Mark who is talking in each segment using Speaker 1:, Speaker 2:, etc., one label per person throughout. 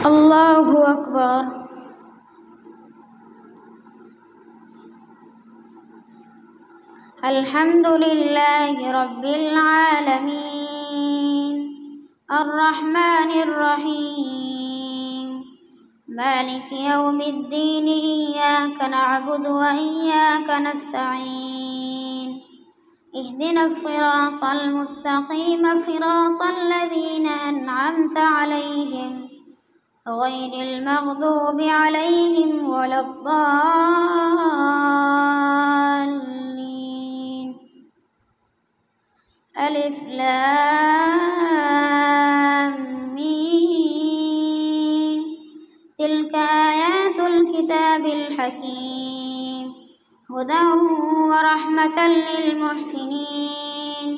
Speaker 1: الله أكبر. الحمد لله رب العالمين الرحمن الرحيم مالك يوم الدين إياك نعبد وإياك نستعين اهدنا الصراط المستقيم صراط الذين أنعمت عليهم غير المغضوب عليهم ولا الضالين. ألف لام ميم تلك آيات الكتاب الحكيم هدى ورحمة للمحسنين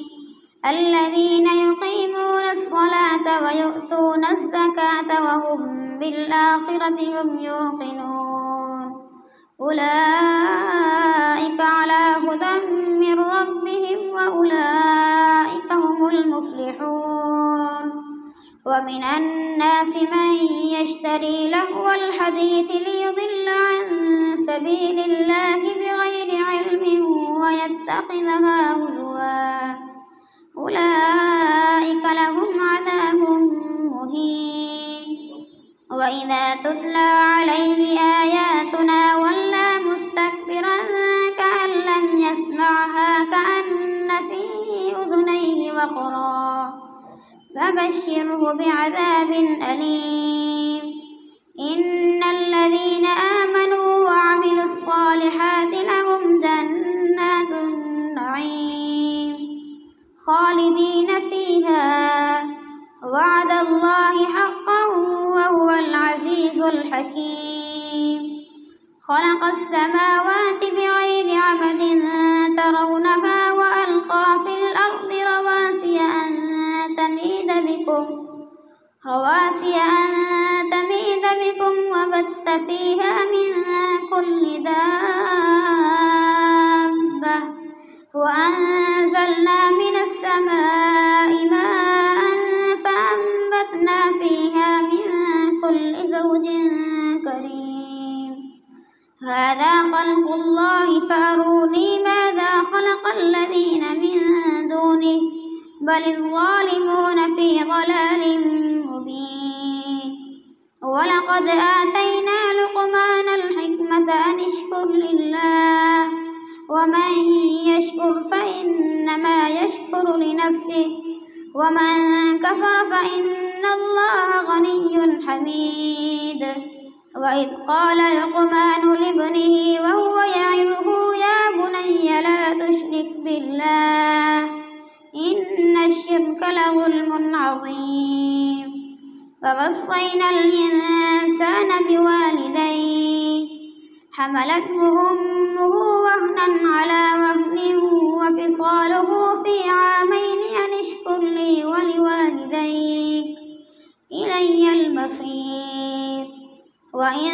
Speaker 1: الذين يقيمون الصلاة ويؤتون الزكاة وهم بالآخرة هم يوقنون أولئك على هدى من ربهم وأولئك هم المفلحون. ومن الناس من يشتري لهو الحديث ليضل عن سبيل الله بغير علم ويتخذها هزوا أولئك لهم عذاب مهين. وإذا تتلى عليه آياتنا ولى مستكبرا كأن لم يسمعها كأن في أذنيه وقرا فبشره بعذاب أليم. إن الذين آمنوا وعملوا الصالحات لهم جنات النعيم خالدين فيها وعد الله حقا وهو العزيز الحكيم. خلق السماوات بغير عمد ترونها وألقى في الأرض رواسي أن تميد بكم وبث فيها من كل دابة وأنزلنا من السماء ماء فأنبتنا فيها من كل زوج كريم. هذا خلق الله فأروني ماذا خلق الذين من دونه بل الظالمون في ضلال مبين. ولقد آتينا لقمان الحكمة أن اشكر لله ومن يشكر فإنما يشكر لنفسه ومن كفر فإن الله غني حميد. وإذ قال لقمان لابنه وهو يعظه يا بني لا تشرك بالله إن الشرك لظلم عظيم. ووصينا الإنسان بوالديه حملته أمه وهنا على وهن وفصاله في عامين أن اشكر لي ولوالديك إلي المصير. وإن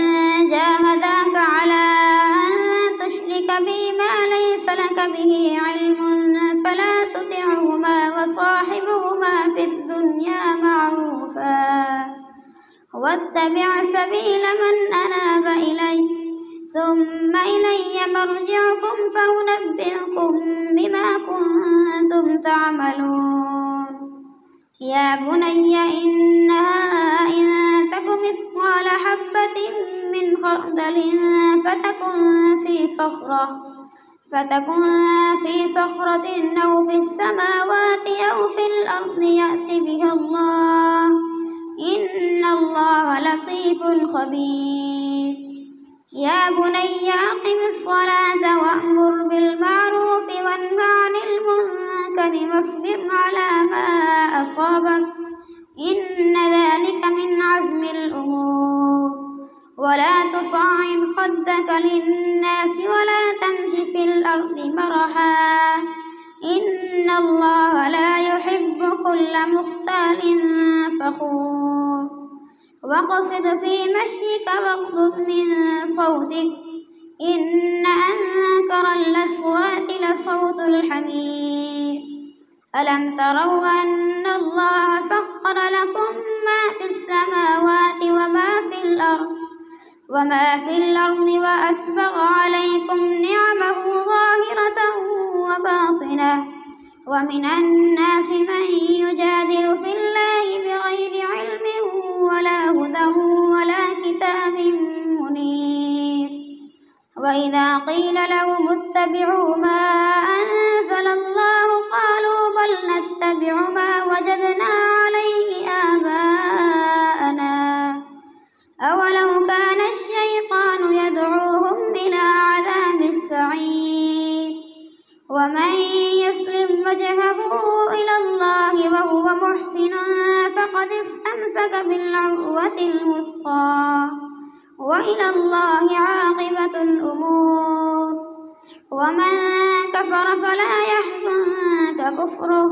Speaker 1: جاهداك على أن تشرك بي ما ليس لك به علم فلا تطعهما وصاحبهما في الدنيا معروفا واتبع سبيل من أناب إلي ثم إلي مرجعكم فأنبئكم بما كنتم تعملون. يا بني إنها إن تك مثقال حبة من خردل فتكن في صخرة أو في السماوات أو في الأرض يأت بها الله إن الله لطيف خبير. يا بني أقم الصلاة وأمر بالمعروف وانه عن المنكر واصبر على ما أصابك إن ذلك من عزم الأمور. ولا تصعر خدك للناس ولا تمش في الأرض مرحا إن الله لا يحب كل مختال فخور. واقصد في مشيك واغضض من صوتك إن أنكر الأصوات لصوت الحمير. ألم تروا أن الله سخر لكم ما في السماوات وما وما في الأرض وأسبغ عليكم نعمه ظاهرة وباطنة ومن الناس من يجادل في الله بغير علم ولا هدى ولا كتاب منير وإذا قيل لهم اتبعوا ما أنزل الله قالوا بل نتبع ما وجدنا عليه آباءنا أولو كان الشيطان يدعوهم إلى عذاب السعير ومن يسلم وجهه إلى الله وهو محسن فقد استمسك بالعروة الوثقى وإلى الله عاقبة الأمور ومن كفر فلا يحزنك كفره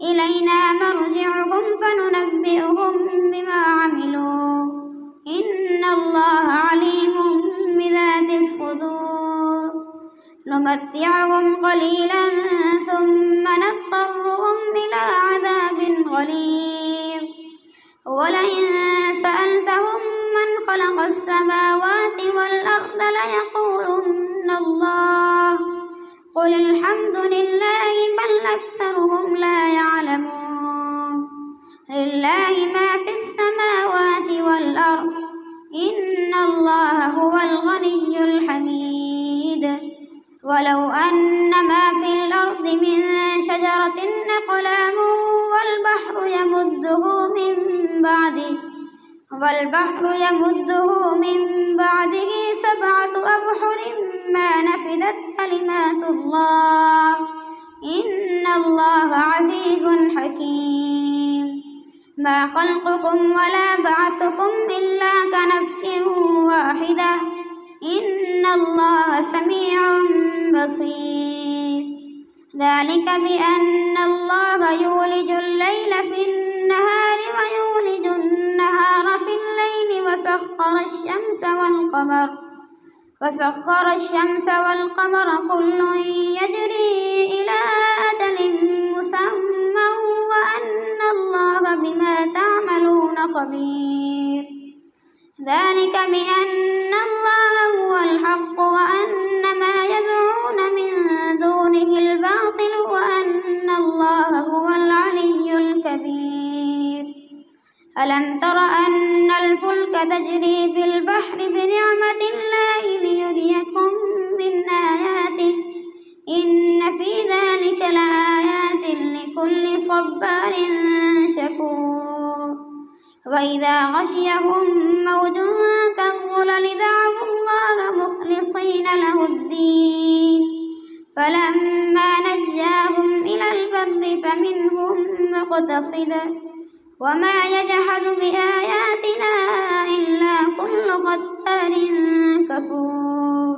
Speaker 1: إلينا مرجعهم فننبئهم بما عملوا إن الله عليم بذات الصدور نمتعهم قليلا ثم نضطرهم إلى عذاب غليظ ولئن سألتهم من خلق السماوات والأرض ليقولن الله قل الحمد لله بل أكثرهم لا يعلمون لله ما في السماوات والأرض إن الله هو الغني الحميد ولو أن ما في الأرض من شجرة أقلام والبحر يمده من بعده 7 أبحر ما نفدت كلمات الله إن الله عزيز حكيم ما خلقكم ولا بعثكم إلا كنفس واحدة إن الله سميع بصير ذلك بأن الله يولج الليل في النهار ويولج النهار في الليل وسخر الشمس والقمر كل يجري إلى أجل مسمى وأن الله بما تعملون خبير ذلك بأن الله هو الحق وأن ما يدعون من دونه الباطل وأن الله هو العلي الكبير ألم تر أن الفلك تجري في البحر بنعمة الله ليريكم من آياته إن في ذلك لآيات لكل صبار شكور وإذا غشيهم موج كالظلل دعوا الله مخلصين له الدين فلما نجاهم إلى البر فمنهم مقتصد وما يجحد بآياتنا إلا كل ختار كفور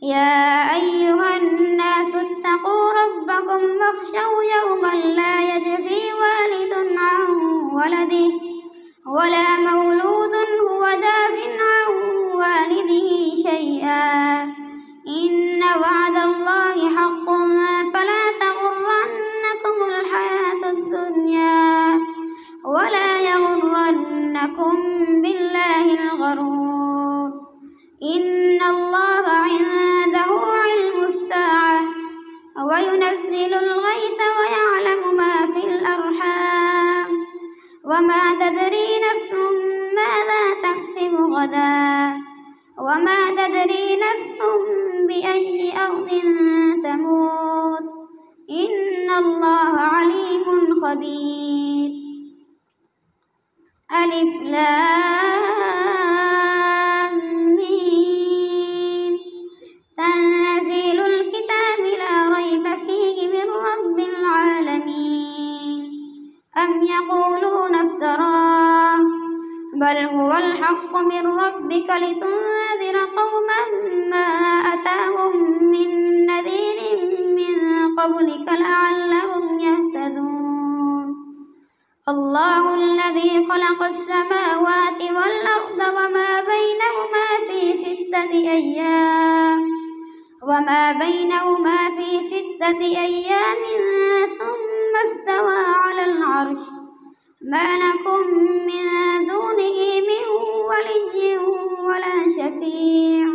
Speaker 1: يا أيها الناس اتقوا ربكم واخشوا يوما لا يجزي والد عن ولده ولا مولود هو جاز عن والده شيئا إن وعد الله حق فلا تغرنكم الحياة الدنيا ولا يغرنكم بالله الغرور إن الله عنده علم الساعة وينزل الغيث ويعلم ما في الأرحام وما تدري نفس ماذا تكسب غدا وما تدري نفس بأي أرض تموت إن الله عليم خبير ألف لام ميم تنزيل الكتاب لا ريب فيه من رب العالمين أم يقولون افتراه بل هو الحق من ربك لتنذر قوما ما أتاهم من نذير من قبلك لعلهم يهتدون الله الذي خلق السماوات والأرض وما بينهما في 6 أيام ثم استوى على العرش ما لكم من دونه من ولي ولا شفيع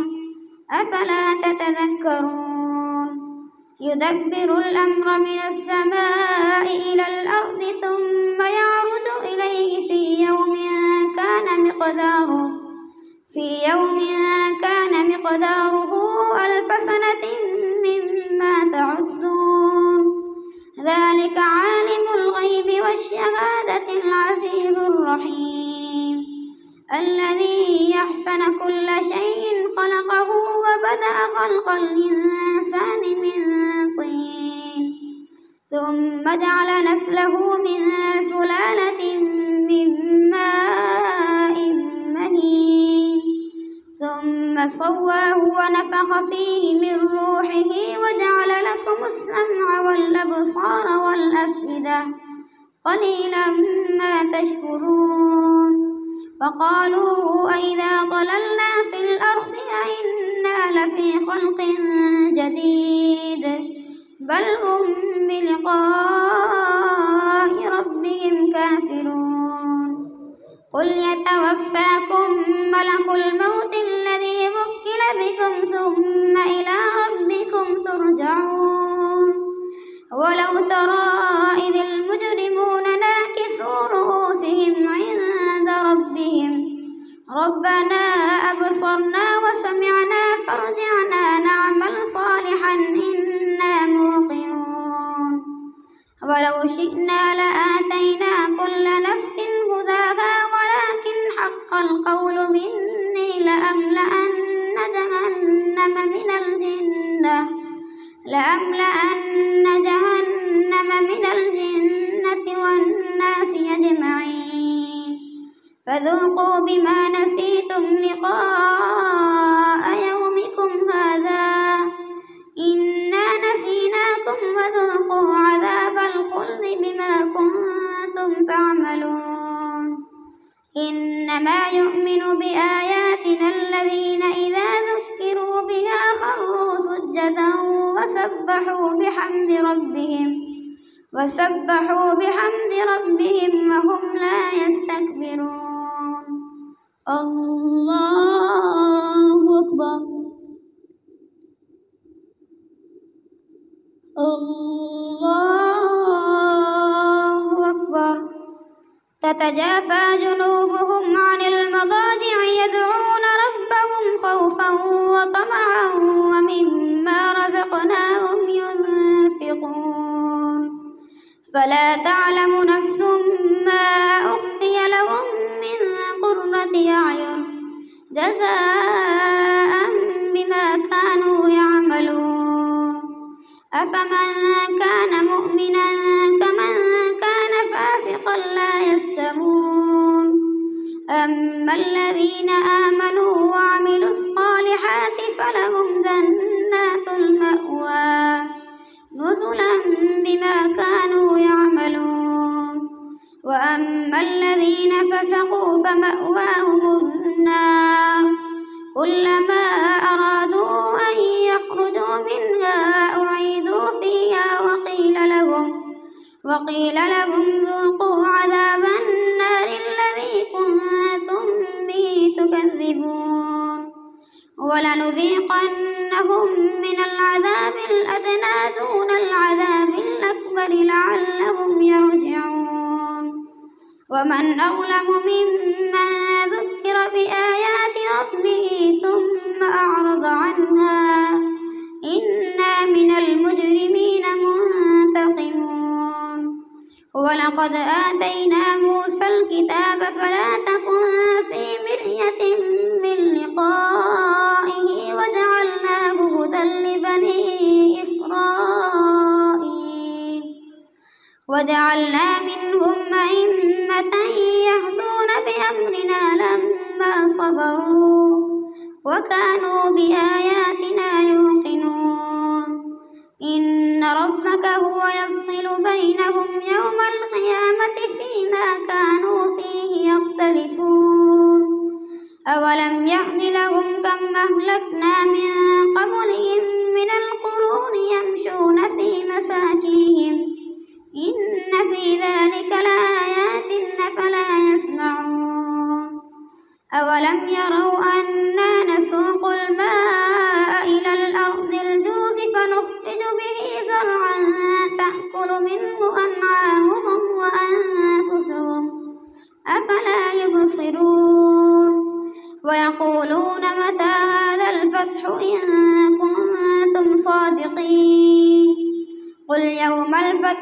Speaker 1: أفلا تتذكرون يدبر الأمر من السماء إلى الأرض ثم يعرج إليه في يوم كان مقداره 1000 سنة مما تعدون ذلك عالم الغيب والشهادة العزيز الرحيم الذي أحسن كل شيء خلقه وبدأ خلق الإنسان من طين ثم جعل نسله من سلالة من ماء مهين ثم صواه ونفخ فيه من روحه وجعل لكم السمع والأبصار والأفئدة قليلا ما تشكرون وقالوا أئذا ضللنا في الأرض أئنا لفي خلق جديد بل هم بلقاء ربهم كافرون قل يتوفاكم ملك الموت الذي وكل بكم ثم إلى ربكم ترجعون ولو ترى إذ المجرمون ناكسوا رؤوسهم عند ربهم ربنا أبصرنا وسمعنا فارجعنا نعمل صالحا إنا موقنون ولو شئنا لآتينا كل نفس هداها ولكن حق القول مني لأملأن جهنم من الجنة والناس أجمعين فذوقوا بما نسيتم لقاء يومكم هذا إنا نسيناكم وذوقوا عذاب الخلد بما كنتم تعملون إنما يؤمن بآياتنا الذين إذا ذكروا بها خروا سجدا وسبحوا بحمد ربهم وهم لا يستكبرون الله أكبر الله أكبر تتجافى جنوبهم عن المضاجع يدعون ربهم خوفا وطمعا ومما رزقناهم ينفقون فلا تعلم نفس ما أخفي لهم من قرة أعين جزاء بما كانوا يعملون أفمن كان مؤمنا كمن كان فاسقا لا يستوون أما الذين آمنوا وعملوا الصالحات فلهم جنات المأوى نزلا بما كانوا يعملون وأما الذين فسقوا فمأواهم النار كلما أرادوا أن يخرجوا منها أعيدوا فيها وقيل لهم ذوقوا عذاب النار الذي كنتم به تكذبون ولنذيقنهم من العذاب الأدنى دون العذاب الأكبر لعلهم يرجعون ومن أظلم ممن ذكر بآيات ربه ثم أعرض عنها إنا من المجرمين منتقمون ولقد آتينا موسى الكتاب فلا تكن في مرية من لقائه وجعلناه هدى لبني إسرائيل وجعلنا منهم أئمة يهدون بأمرنا لما صبروا وكانوا بآياتنا يوقنون إن ربك هو يفصل بينهم يوم القيامة فيما كانوا فيه يختلفون أولم يهد لهم كم أهلكنا من قبلهم من القرون يمشون في مساكنهم إن في ذلك لآيات فلا يسمعون أولم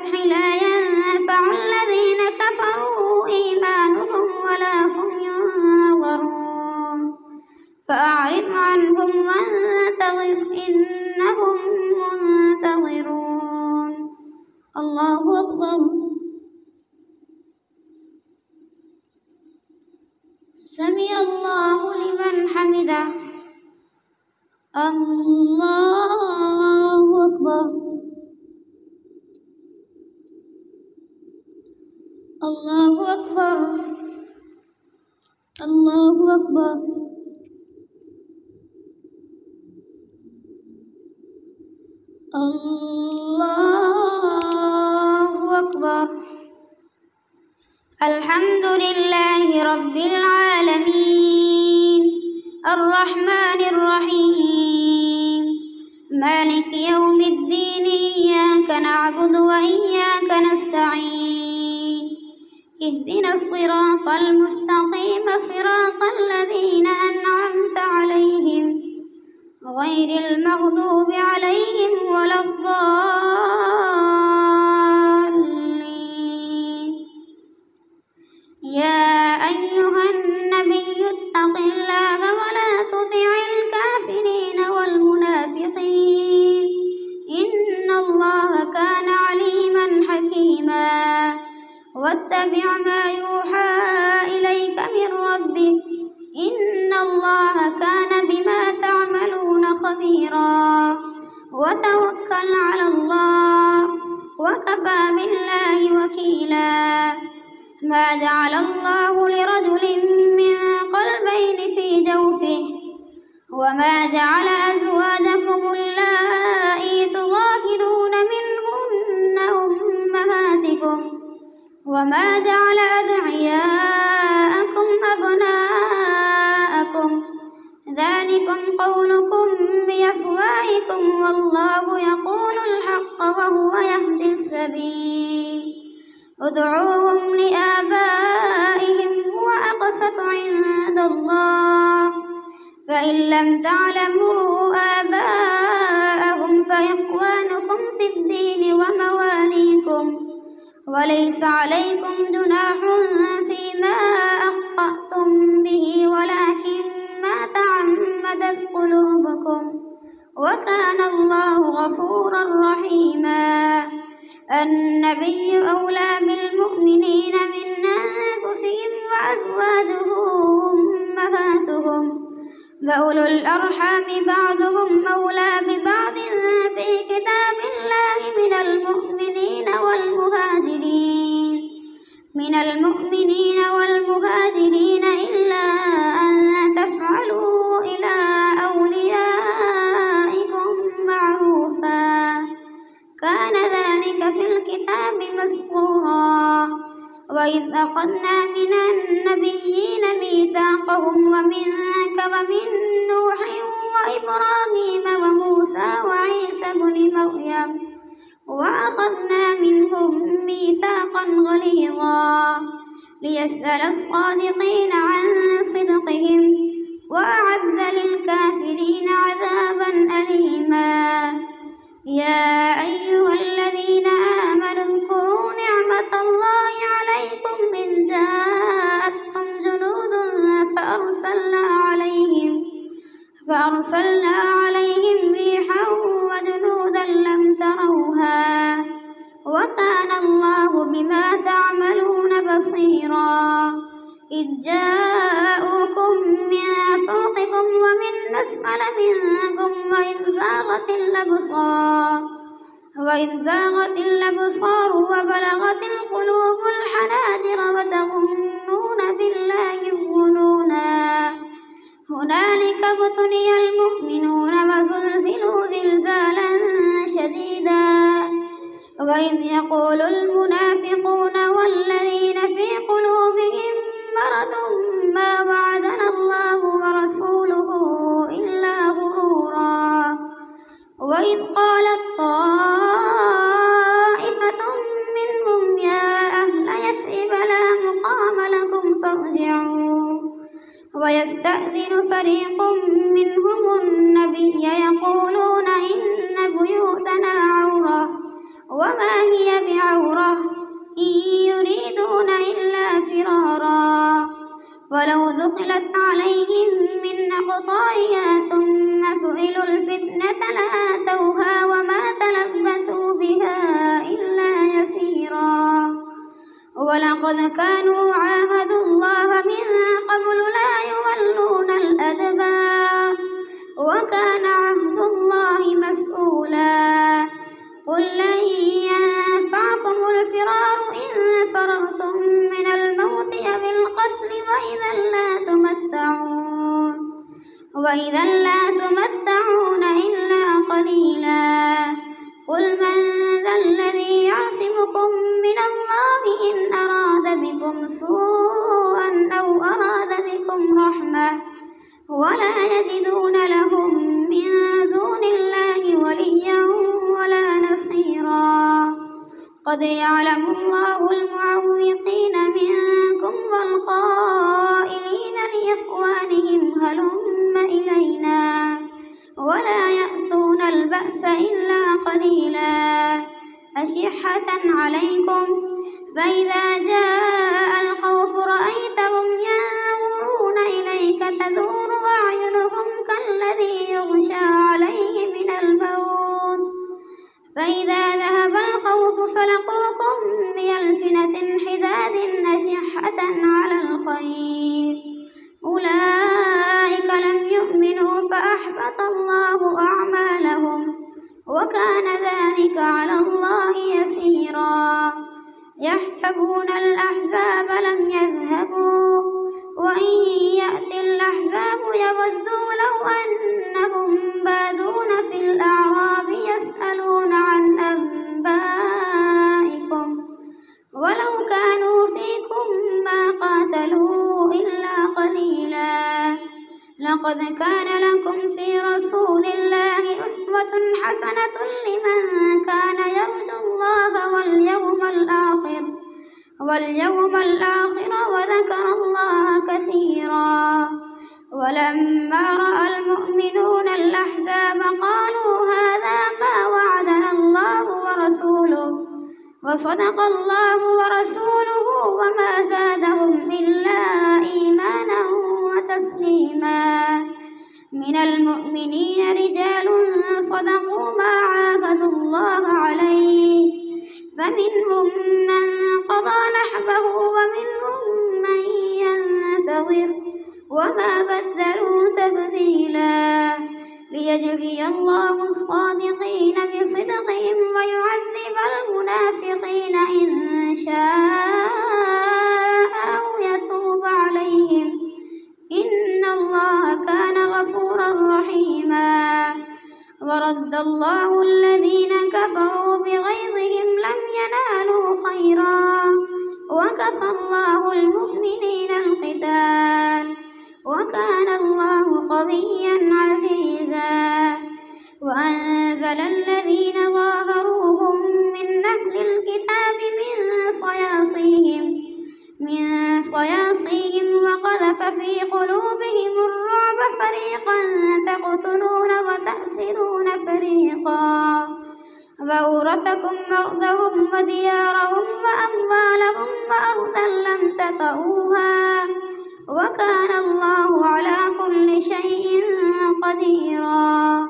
Speaker 1: الفتح لا ينفع الذين كفروا إيمانهم ولا هم ينظرون فأعرض عنهم وانتظر إنهم منتظرون. الله أكبر. سمع الله لمن حمده. الله أكبر. الله أكبر. الله أكبر. الله أكبر. الحمد لله رب العالمين الرحمن الرحيم مالك يوم الدين إياك نعبد وإياك نستعين اهدنا الصراط المستقيم صراط الذين أنعمت عليهم غير المغضوب عليهم ولا الضالين. يا أيها النبي اتق الله ولا تطع الكافرين والمنافقين إن الله كان عليما حكيما. واتبع ما يوحى إليك من ربك إن الله كان بما تعملون خبيرا. وتوكل على الله وكفى بالله وكيلا. ما جعل الله لرجل من قلبين في جوفه وما جعل أزواجكم اللائي تظاهرون منهن أمهاتكم وما جعل أدعياءكم أبناءكم ذلكم قولكم بأفواهكم والله يقول الحق وهو يهدي السبيل. ادعوهم لآبائهم هو أقسط عند الله فإن لم تعلموا آباءهم فإخوانكم في الدين ومواليكم وليس عليكم جناح فيما أخطأتم به ولكن ما تعمدت قلوبكم وكان الله غفورا رحيما. النبي أولى بالمؤمنين من أنفسهم وأزواجه أمهاتهم وأولو الأرحام بعضهم أولى ببعض في كتاب الله من المؤمنين والمهاجرين إلا أن تفعلوا إلى أوليائكم معروفا كان ذلك في الكتاب مسطورا. وإذ أخذنا من النبيين ميثاقهم ومنك ومن نوح وإبراهيم وموسى وعيسى بن مريم وأخذنا منهم ميثاقا غليظا ليسأل الصادقين عن صدقهم وأعد للكافرين عذابا أليما. يا أيها الذين آمنوا اذكروا نعمة الله عليكم إذ جاءتكم جنود فأرسلنا عليهم ريحا وجنودا لم تروها وكان الله بما تعملون بصيرا. إذ جاءوكم من فوقكم ومن أسفل منكم وإذ زاغت الأبصار وبلغت القلوب الحناجر وتظنون بالله الظنونا. هنالك ابتلي المؤمنون وزلزلوا زلزالا شديدا. وإذ يقول المنافقون والذين في قلوبهم مرض ما وعدنا الله ورسوله إلا غرورا. وإذ قالت طائفة منهم يا أهل يثرب لا مقام لكم فارجعوا. ويستأذن فريق منهم النبي يقولون إن بيوتنا عورة وما هي بعورة إن يريدون إلا فرارا ولو دخلت عليهم من أقطارها ثم سئلوا الفتنة لآتوها وما تلبثوا بها إلا يسيرا ولقد كانوا عاهدوا الله من قبل لا يولون الأدبار وكان عهد الله مسؤولا قل لن ينفعكم الفرار إن فررتم من الموت أو القتل وإذا لا تمتعون إلا قليلا قل من ذا الذي يعصمكم من الله إن أراد بكم سوءا أو أراد بكم رحمة ولا يجدون لهم من دون الله وليا ولا نصيرا قد يعلم الله المعوقين منكم والقائلين لإخوانهم هلم إلينا ولا يأتون البأس إلا قليلا أشحة عليكم فإذا جاء الخوف رأيتهم ينظرون إليك تدور أعينهم كالذي يغشى عليه من الموت فإذا ذهب الخوف سلقوكم بألسنة حداد أشحة على الخير أولئك لم يؤمنوا فأحبط الله أعمالهم وكان ذلك على الله يسيرا يحسبون الأحزاب لم يذهبوا وإن يأتي الأحزاب يودوا لو أنهم بادون في الأعراب يسألون عن أنبائكم ولو كانوا فيكم ما قاتلوا إلا قليلا لقد كان لكم في رسول الله أسوة حسنة لمن كان يرجو الله واليوم الآخر وذكر الله كثيرا ولما رأى المؤمنون الأحزاب قالوا هذا ما وعدنا الله ورسوله وصدق الله ورسوله وما زادهم إلا إيمانا وتسليما من المؤمنين رجال صدقوا ما عاهدوا الله عليه فمنهم من قضى نحبه ومنهم من ينتظر وما بدلوا تبديلا ليجزي الله الصادقين بصدقهم ويعذب المنافقين إن شاء أو يتوب عليهم إن الله كان غفورا رحيما ورد الله الذين كفروا بغيظهم لم ينالوا خيرا وكفى الله المؤمنين القتال وكان الله قويا عزيزا وأنزل الذين ظاهروهم من أهل الكتاب من صياصيهم وقذف في قلوبهم الرعب فريقا تقتلون وتأسرون فريقا وأورثكم أرضهم وديارهم وأموالهم وأرضا لم تطئوها وكان الله على كل شيء قديرا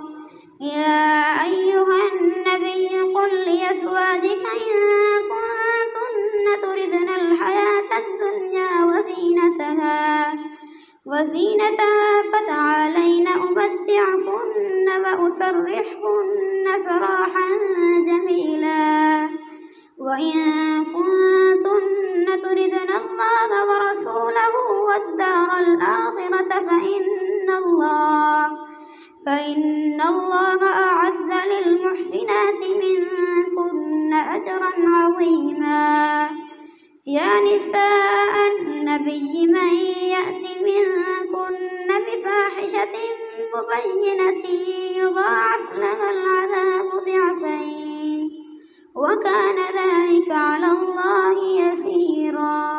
Speaker 1: يا أيها النبي قل لأزواجك إن كنتن تردن الحياة الدنيا وزينتها فتعالين أمتعكن وأسرحكن سراحا جميلا وإن كنتن تردن الله ورسوله والدار الآخرة فإن الله أعد للمحسنات منكن أجرا عظيما يا نساء النبي من يأت منكن بفاحشة مبينة يضاعف لها العذاب ضعفين وكان ذلك على الله يسيرا.